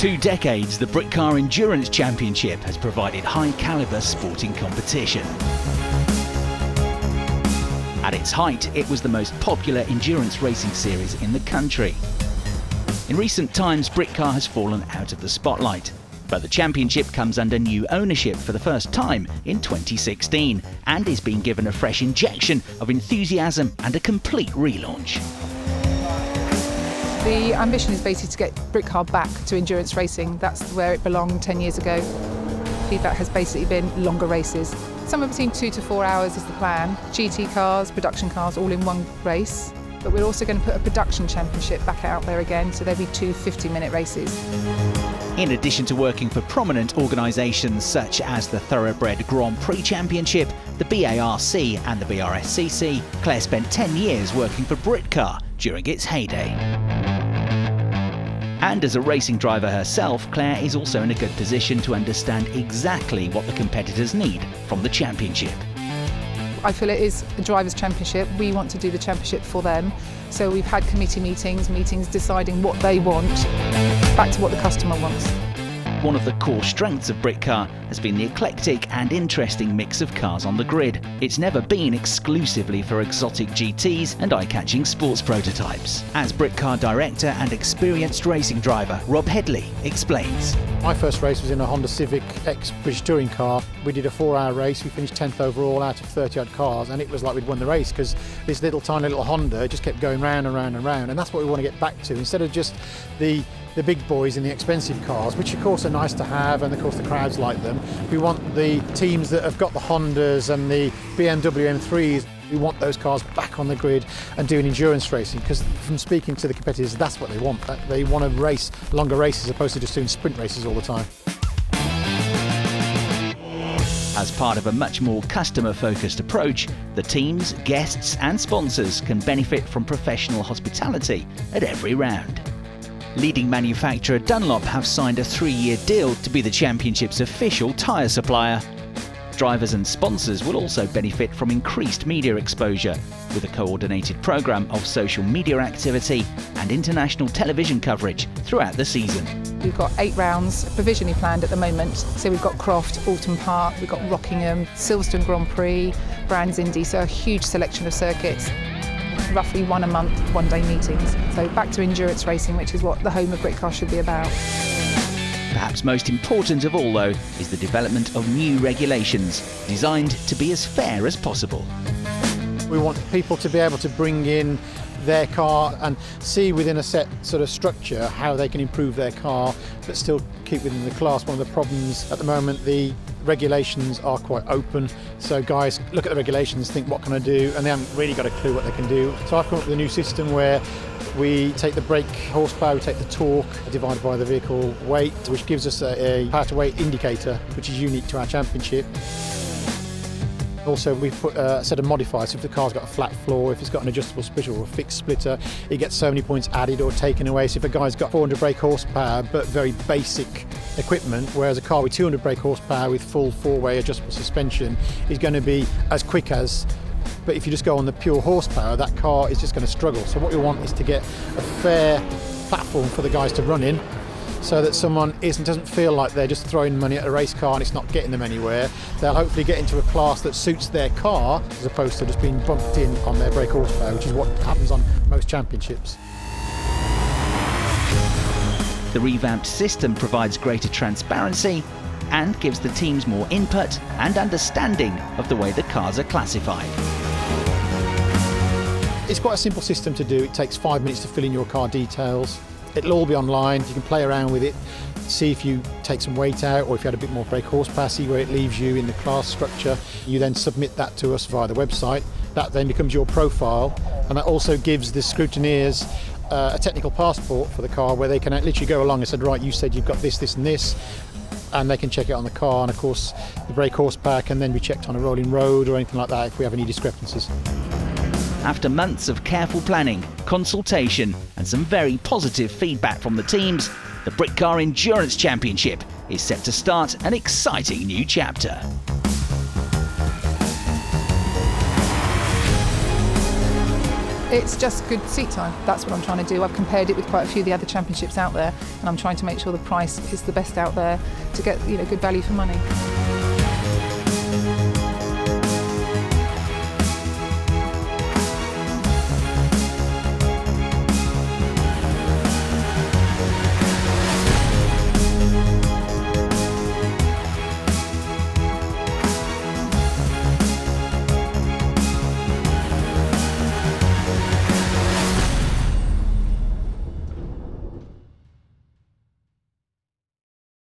2 decades, the Britcar Endurance Championship has provided high-caliber sporting competition. At its height, it was the most popular endurance racing series in the country. In recent times, Britcar has fallen out of the spotlight, but the championship comes under new ownership for the first time in 2016 and is being given a fresh injection of enthusiasm and a complete relaunch. The ambition is basically to get Britcar back to endurance racing. That's where it belonged 10 years ago. Feedback has basically been longer races. Somewhere between 2 to 4 hours is the plan. GT cars, production cars, all in one race. But we're also going to put a production championship back out there again, so there'll be 2 50-minute races. In addition to working for prominent organisations such as the Thoroughbred Grand Prix Championship, the BARC and the BRSCC, Claire spent 10 years working for Britcar during its heyday. And as a racing driver herself, Claire is also in a good position to understand exactly what the competitors need from the championship. I feel it is a drivers' championship. We want to do the championship for them. So we've had committee meetings deciding what they want, back to what the customer wants. One of the core strengths of Britcar has been the eclectic and interesting mix of cars on the grid. It's never been exclusively for exotic GTs and eye-catching sports prototypes. As Britcar director and experienced racing driver Rob Hedley explains. My first race was in a Honda Civic British touring car. We did a 4-hour race. We finished 10th overall out of 30-odd cars, and it was like we'd won the race because this tiny little Honda just kept going round and round and round, and that's what we want to get back to. Instead of just the big boys in the expensive cars, which of course are nice to have, and of course the crowds like them. We want the teams that have got the Hondas and the BMW M3s. We want those cars back on the grid and doing endurance racing, because from speaking to the competitors, that's what they want. They want to race longer races as opposed to just doing sprint races all the time. As part of a much more customer-focused approach, the teams, guests and sponsors can benefit from professional hospitality at every round. Leading manufacturer Dunlop have signed a 3-year deal to be the championship's official tyre supplier. Drivers and sponsors will also benefit from increased media exposure with a coordinated programme of social media activity and international television coverage throughout the season. We've got 8 rounds provisionally planned at the moment. So we've got Croft, Alton Park, we've got Rockingham, Silverstone Grand Prix, Brands Indy, so a huge selection of circuits. Roughly 1 a month, 1-day meetings. So back to endurance racing, which is what the home of Britcar should be about. Perhaps most important of all, though, is the development of new regulations designed to be as fair as possible. We want people to be able to bring in their car and see within a set sort of structure how they can improve their car but still keep within the class. One of the problems at the moment, the regulations are quite open, so guys look at the regulations, think what can I do, and they haven't really got a clue what they can do. So I've come up with a new system where we take the brake horsepower, we take the torque divided by the vehicle weight, which gives us a power to weight indicator which is unique to our championship. Also, we've put a set of modifiers. So if the car's got a flat floor, if it's got an adjustable splitter or a fixed splitter, it gets so many points added or taken away. So if a guy's got 400 brake horsepower but very basic equipment, whereas a car with 200 brake horsepower with full 4-way adjustable suspension is going to be as quick as. But if you just go on the pure horsepower, that car is just going to struggle. So what we want is to get a fair platform for the guys to run in, so that someone doesn't feel like they're just throwing money at a race car and it's not getting them anywhere. They'll hopefully get into a class that suits their car as opposed to just being bumped in on their brake horsepower, which is what happens on most championships. The revamped system provides greater transparency and gives the teams more input and understanding of the way the cars are classified. It's quite a simple system to do. It takes 5 minutes to fill in your car details. It'll all be online. You can play around with it, see if you take some weight out or if you had a bit more brake horsepower, see where it leaves you in the class structure. You then submit that to us via the website. That then becomes your profile, and that also gives the scrutineers a technical passport for the car where they can literally go along and say, right, you said you've got this, this and this, and they can check it on the car, and of course the brake horsepower can then be checked on a rolling road or anything like that if we have any discrepancies. After months of careful planning, consultation and some very positive feedback from the teams, the Britcar Endurance Championship is set to start an exciting new chapter. It's just good seat time. That's what I'm trying to do. I've compared it with quite a few of the other championships out there, and I'm trying to make sure the price is the best out there to get, good value for money.